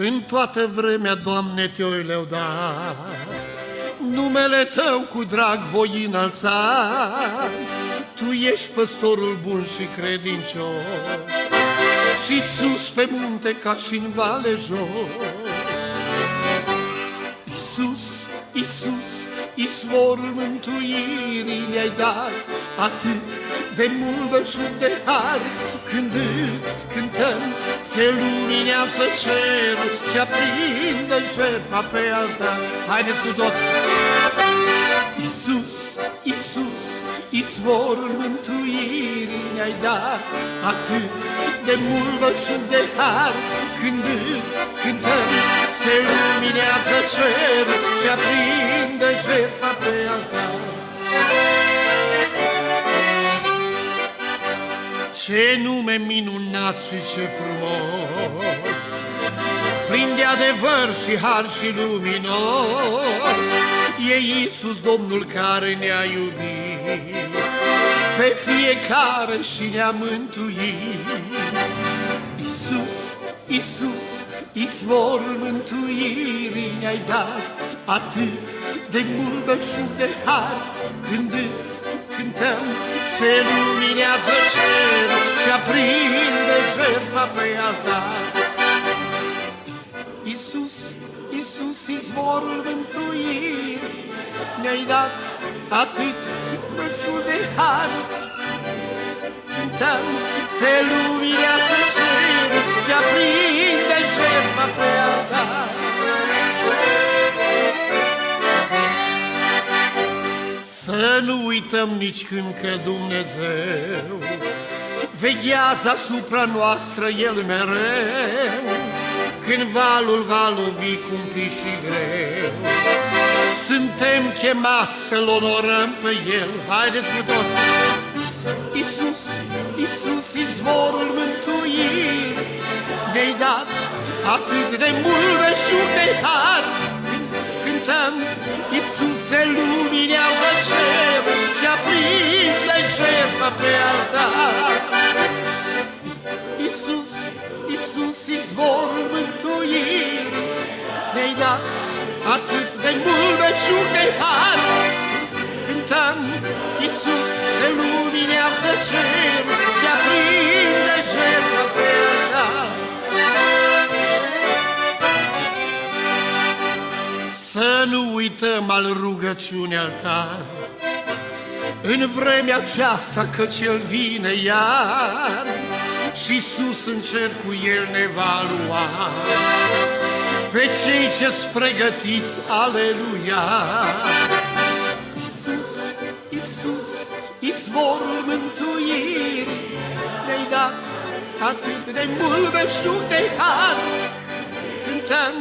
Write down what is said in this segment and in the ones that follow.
În toată vremea, Doamne, Te-o lăuda, numele Tău cu drag voi înălța. Tu ești păstorul bun și credincios, și sus pe munte ca și în vale jos. Iisus, Iisus, izvorul mântuirii ne-ai dat, atât de mult belșug de har. Când îți cântăm, se luminează cerul și aprinde jertfa pe altar. Haideți cu toți! Iisus, Iisus, izvorul mântuirii ne-ai dat, atât de mult belșug de har. Când îți cântăm, se luminează cerul și aprinde jertfa pe altar. Ce nume minunat și ce frumos, plin de adevăr și har și luminos, e Iisus Domnul care ne-a iubit pe fiecare și ne-a mântuit. Iisus, Iisus, izvorul mântuirii ne-ai dat, atât de mult belșug de har. Când îți cântăm, se luminează cerul și aprinde jertfa pe altar. Iisus, Iisus, izvorul mântuirii ne-ai dat, atât belșug de har. Cântăm, se luminează cerul și aprinde jertfa pe altar. Să nu uităm nici când că Dumnezeu veghează asupra noastră El mereu. Când valul va lovi cumplit și greu, suntem chemați să-L onorăm pe El. Haideți cu toți! Iisus, Iisus, izvorul mântuirii ne-ai dat, atât de mult belșug de har. Cântăm, Iisus, se luminează cerul și aprinde jertfa pe altar. Iisus, Iisus, izvorul mântuirii ne-ai dat, atât de mult belșug de har. Cântăm, Iisus, se luminează cerul și aprinde jertfa pe altar. Să nu uităm al rugăciunii altar în vremea aceasta, căci El vine iar și sus în cer cu El ne va lua. Pe cei ce-s pregătiți, aleluia! Iisus, Iisus, izvorul mântuirii ne-ai dat, atât de mult belșug de har. Cântăm,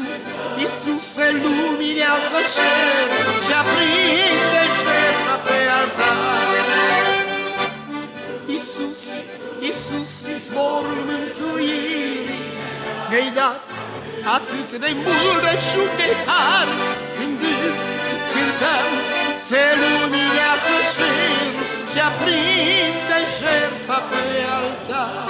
Iisus, se luminează cerul și aprinde jertfa pe altar. Iisus, Iisus, izvorul mântuirii ne-ai dat, atât de mult belșug de har. Când îți cântăm, se luminează cerul și aprinde jertfa pe altar.